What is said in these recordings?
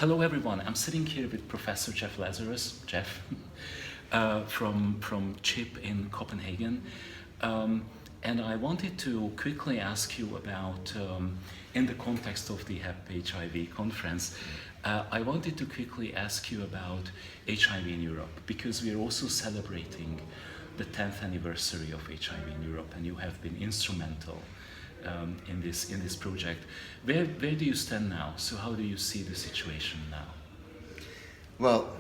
Hello everyone. I'm sitting here with Professor Jeff Lazarus, Jeff, from CHIP in Copenhagen. And I wanted to quickly ask you about, in the context of the HIV conference, I wanted to quickly ask you about HIV in Europe, because we are also celebrating the 10th anniversary of HIV in Europe, and you have been instrumental in this project. Where do you stand now? So how do you see the situation now? Well,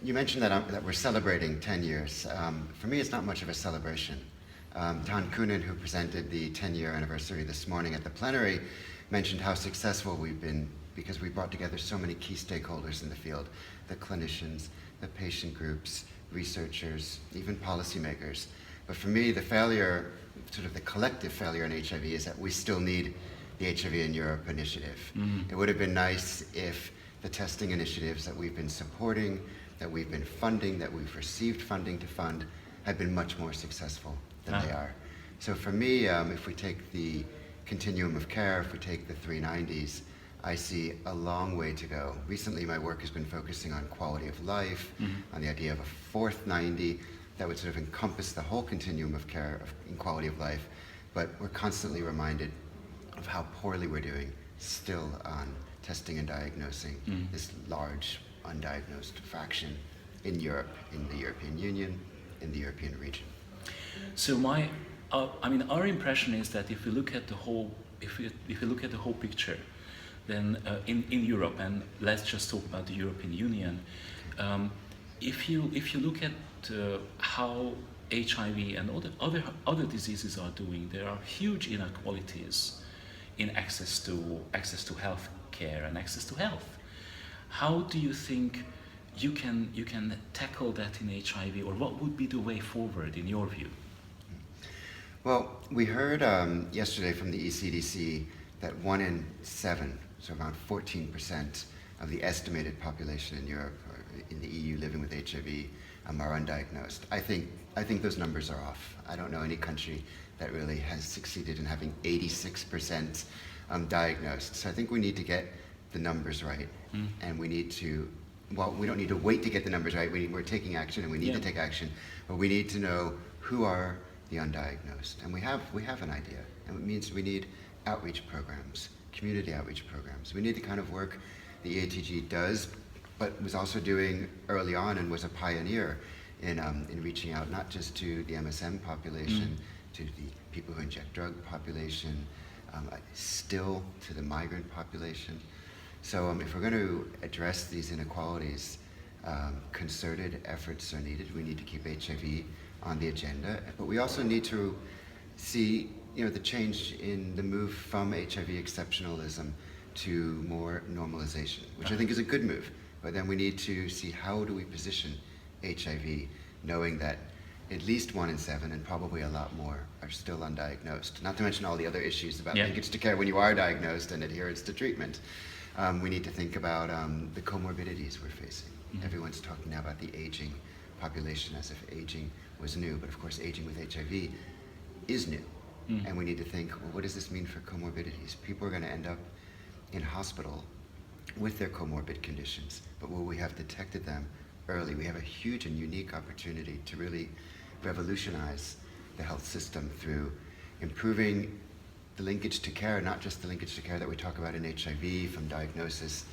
you mentioned that we're celebrating 10 years. For me, it's not much of a celebration. Tan Kunin, who presented the 10-year anniversary this morning at the plenary, mentioned how successful we've been because we brought together so many key stakeholders in the field, the clinicians, the patient groups, researchers, even policymakers. But for me, the failure, sort of the collective failure in HIV is that we still need the HIV in Europe initiative. It would have been nice if the testing initiatives that we've been supporting, that we've been funding, that we've received funding to fund, had been much more successful than they are. So for me, if we take the continuum of care, if we take the 390s, I see a long way to go. Recently, my work has been focusing on quality of life, on the idea of a fourth 90 that would sort of encompass the whole continuum of care in quality of life. But we're constantly reminded of how poorly we're doing still on testing and diagnosing this large undiagnosed fraction in Europe, in the European Union, in the European region. So our impression is that if we look at the whole, if we look at the whole picture, then in Europe, and let's just talk about the European Union, if you look at how HIV and other diseases are doing, there are huge inequalities in access to health care and access to health. How do you think you can tackle that in HIV, or what would be the way forward in your view? Well, we heard yesterday from the ECDC that 1 in 7, so around 14% of the estimated population in Europe or in the EU living with HIV are undiagnosed. I think those numbers are off. I don't know any country that really has succeeded in having 86% diagnosed. So I think we need to get the numbers right, and we need to. Well, we don't need to wait to get the numbers right. We're taking action, and we need to take action. But we need to know who are the undiagnosed, and we have an idea, and it means we need outreach programs, community outreach programs. We need the kind of work the EATG does, but was also doing early on and was a pioneer in reaching out not just to the MSM population, to the people who inject drug population, still to the migrant population. So if we're going to address these inequalities, concerted efforts are needed. We need to keep HIV on the agenda, but we also need to see the change in the move from HIV exceptionalism to more normalization, which I think is a good move. But then we need to see how do we position HIV, knowing that at least 1 in 7 and probably a lot more are still undiagnosed. Not to mention all the other issues about linkage to care when you are diagnosed and adherence to treatment. We need to think about the comorbidities we're facing. Everyone's talking now about the aging population as if aging was new, but of course aging with HIV is new. And we need to think, well, what does this mean for comorbidities? People are going to end up in hospital with their comorbid conditions, but will we have detected them early? We have a huge and unique opportunity to really revolutionize the health system through improving the linkage to care, not just the linkage to care that we talk about in HIV, from diagnosis,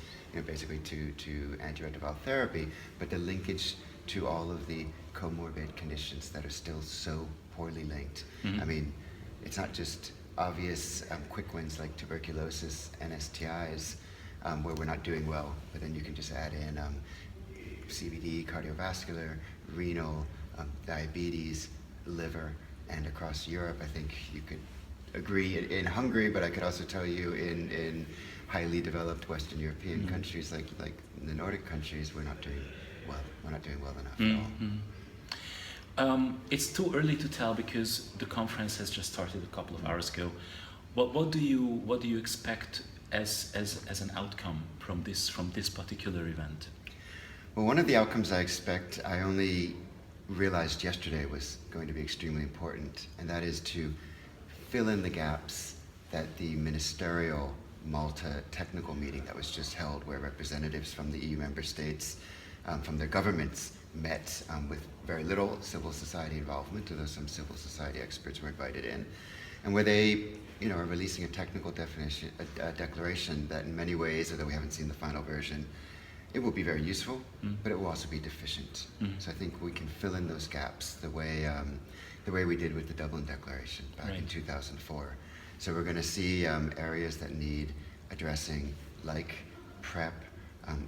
basically to antiretroviral therapy, but the linkage to all of the comorbid conditions that are still so poorly linked. I mean, it's not just obvious quick wins like tuberculosis and STIs where we're not doing well, but then you can just add in CVD, cardiovascular, renal, diabetes, liver, and across Europe, I think you could agree in Hungary, but I could also tell you in highly developed Western European countries like the Nordic countries, we're not doing well. We're not doing well enough at all. It's too early to tell because the conference has just started a couple of hours ago. What do you expect as an outcome from this particular event? Well, one of the outcomes I expect, I only realized yesterday was going to be extremely important, and that is to fill in the gaps that the ministerial Malta technical meeting that was just held, where representatives from the EU member states, from their governments, met with very little civil society involvement, although some civil society experts were invited in, and where they, are releasing a technical definition, a declaration that in many ways, although we haven't seen the final version, it will be very useful, but it will also be deficient. So I think we can fill in those gaps the way we did with the Dublin Declaration back in 2004. So we're going to see areas that need addressing, like PrEP,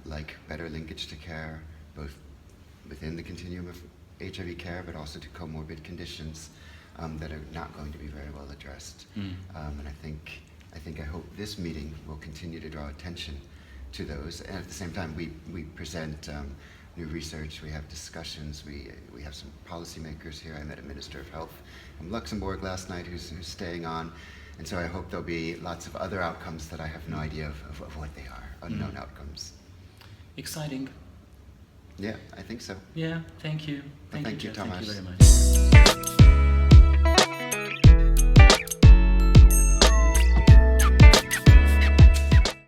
like better linkage to care, both within the continuum of HIV care, but also to comorbid conditions that are not going to be very well addressed. And I hope this meeting will continue to draw attention to those. And at the same time, we present new research, we have discussions, we have some policymakers here. I met a Minister of Health from Luxembourg last night who's staying on. And so I hope there'll be lots of other outcomes that I have no idea of what they are, unknown outcomes. Exciting. Yeah, I think so. Yeah, thank you. Thank you, Jeff. Thank you Thomas. very much.